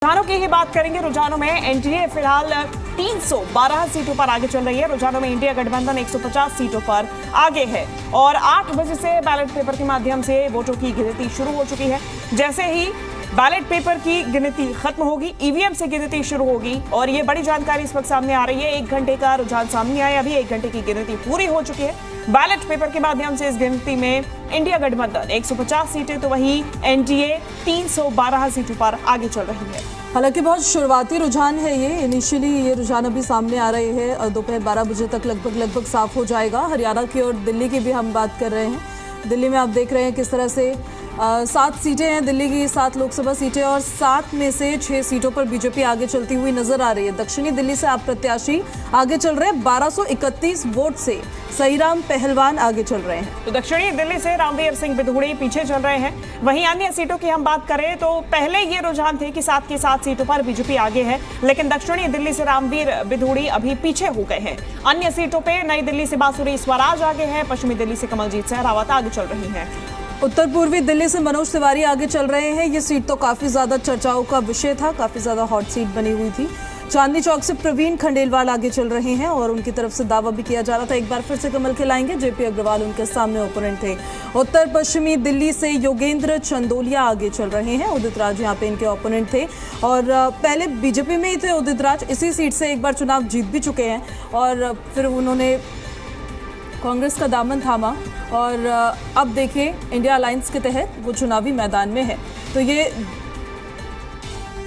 रुझानों की ही बात करेंगे। रुझानों में एनडीए फिलहाल 312 सीटों पर आगे चल रही है। रुझानों में इंडिया गठबंधन 150 सीटों पर आगे है और 8 बजे से बैलेट पेपर के माध्यम से वोटों की गिनती शुरू हो चुकी है। जैसे ही बैलेट पेपर की गिनती खत्म होगी, ईवीएम से गिनती शुरू होगी और ये बड़ी जानकारी इस वक्त सामने आ रही है। 1 घंटे का रुझान सामने आया, अभी 1 घंटे की गिनती पूरी हो चुकी है। बैलेट पेपर के माध्यम से इस गिनती में इंडिया गठबंधन 150 सीटें तो वहीं एनडीए 312 सीटों पर आगे चल रही है। हालांकि बहुत शुरुआती रुझान है ये, इनिशियली ये रुझान अभी सामने आ रहे हैं। दोपहर 12 बजे तक लगभग साफ हो जाएगा। हरियाणा की और दिल्ली की भी हम बात कर रहे हैं। दिल्ली में आप देख रहे हैं किस तरह से 7 सीटें हैं दिल्ली की, 7 लोकसभा सीटें और 7 में से 6 सीटों पर बीजेपी आगे चलती हुई नजर आ रही है। दक्षिणी दिल्ली से आप प्रत्याशी आगे चल रहे हैं, 1231 वोट से सहीराम पहलवान आगे चल रहे हैं। तो दक्षिणी दिल्ली से रामवीर सिंह बिधूड़ी पीछे चल रहे हैं। वहीं अन्य सीटों की हम बात करें तो पहले ये रुझान थे कि 7 की 7 सीटों पर बीजेपी आगे है, लेकिन दक्षिणी दिल्ली से रामवीर बिधूड़ी अभी पीछे हो गए हैं। अन्य सीटों पे नई दिल्ली से बांसुरी स्वराज आगे है, पश्चिमी दिल्ली से कमलजीत सहरावत आगे चल रही है। उत्तर पूर्वी दिल्ली से मनोज तिवारी आगे चल रहे हैं। ये सीट तो काफी ज्यादा चर्चाओं का विषय था, काफी ज्यादा हॉट सीट बनी हुई थी। चांदनी चौक से प्रवीण खंडेलवाल आगे चल रहे हैं और उनकी तरफ से दावा भी किया जा रहा था एक बार फिर से कमल खिलाएंगे। जेपी अग्रवाल उनके सामने ओपोनेंट थे। उत्तर पश्चिमी दिल्ली से योगेंद्र चंदोलिया आगे चल रहे हैं। उदित राज यहाँ पे इनके ओपोनेंट थे और पहले बीजेपी में ही थे उदित राज। इसी सीट से एक बार चुनाव जीत भी चुके हैं और फिर उन्होंने कांग्रेस का दामन थामा और अब देखिए इंडिया अलायंस के तहत वो चुनावी मैदान में है। तो ये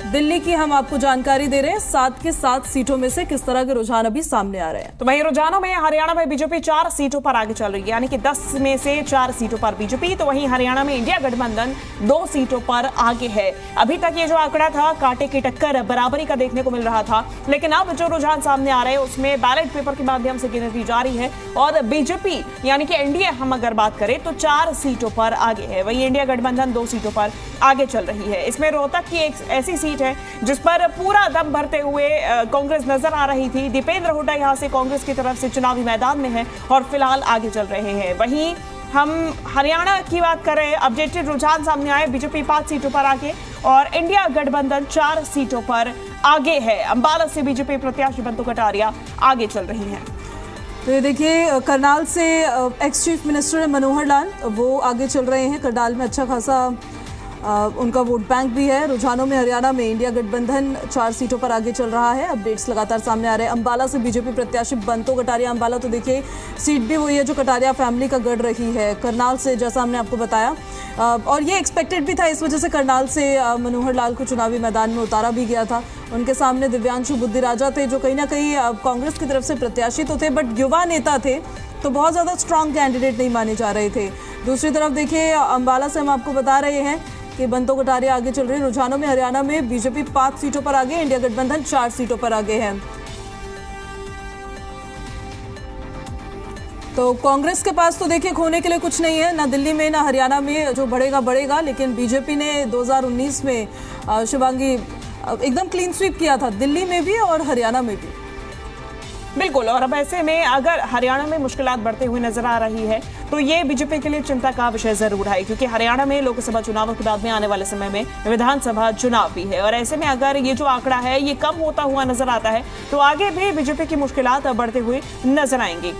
दिल्ली की हम आपको जानकारी दे रहे हैं। 7 के 7 सीटों में से किस तरह के रुझान अभी सामने आ रहे हैं। तो वहीं रुझानों में हरियाणा में बीजेपी 4 सीटों पर आगे चल रही है, यानी कि 10 में से 4 सीटों पर बीजेपी। तो वहीं हरियाणा में इंडिया गठबंधन 2 सीटों पर आगे है। अभी तक ये जो आंकड़ा था कांटे की टक्कर बराबरी का देखने को मिल रहा था, लेकिन अब जो रुझान सामने आ रहे हैं उसमें बैलेट पेपर के माध्यम से गिनती जारी है और बीजेपी यानी कि एनडीए हम अगर बात करें तो 4 सीटों पर आगे है। वहीं इंडिया गठबंधन 2 सीटों पर आगे चल रही है। इसमें रोहतक की एक ऐसी सीट है जिस पर पूरा दम भरते हुए कांग्रेस नजर आ रही थी। दीपेंद्र हुड्डा यहां से कांग्रेस की तरफ से चुनावी मैदान में है और फिलहाल आगे चल रहे हैं। वहीं हम हरियाणा की बात करें, अपडेटेड रुझान सामने आए, बीजेपी 5 सीटों पर आगे और इंडिया गठबंधन 4 सीटों पर आगे है। अंबाला से बीजेपी प्रत्याशी बंतु कटारिया आगे चल रही हैं। तो ये देखिए करनाल से ex chief minister Manohar Lal वो आगे चल रहे हैं। करनाल में अच्छा खासा उनका वोट बैंक भी है। रुझानों में हरियाणा में इंडिया गठबंधन 4 सीटों पर आगे चल रहा है। अपडेट्स लगातार सामने आ रहे हैं। अंबाला से बीजेपी प्रत्याशी बंतो कटारिया, अंबाला तो देखिए सीट भी वही है जो कटारिया फैमिली का गढ़ रही है। करनाल से जैसा हमने आपको बताया और ये एक्सपेक्टेड भी था, इस वजह से करनाल से मनोहर लाल को चुनावी मैदान में उतारा भी गया था। उनके सामने दिव्यांशु बुद्धिराजा थे जो कहीं ना कहीं कांग्रेस की तरफ से प्रत्याशी तो थे बट युवा नेता थे, तो बहुत ज़्यादा स्ट्रांग कैंडिडेट नहीं माने जा रहे थे। दूसरी तरफ देखिए अंबाला से हम आपको बता रहे हैं कि बंतो कटारिया आगे चल रही है। रुझानों में हरियाणा में बीजेपी 5 सीटों पर आगे, इंडिया गठबंधन 4 सीटों पर आगे है। तो कांग्रेस के पास तो देखिए खोने के लिए कुछ नहीं है, ना दिल्ली में ना हरियाणा में। जो बढ़ेगा बढ़ेगा, लेकिन बीजेपी ने 2019 में शिवांगी एकदम क्लीन स्वीप किया था, दिल्ली में भी और हरियाणा में भी। बिल्कुल, और अब ऐसे में अगर हरियाणा में मुश्किलात बढ़ते हुए नजर आ रही है तो ये बीजेपी के लिए चिंता का विषय जरूर है, क्योंकि हरियाणा में लोकसभा चुनावों के बाद में आने वाले समय में विधानसभा चुनाव भी है और ऐसे में अगर ये जो आंकड़ा है ये कम होता हुआ नजर आता है तो आगे भी बीजेपी की मुश्किलात बढ़ते हुए नजर आएंगी।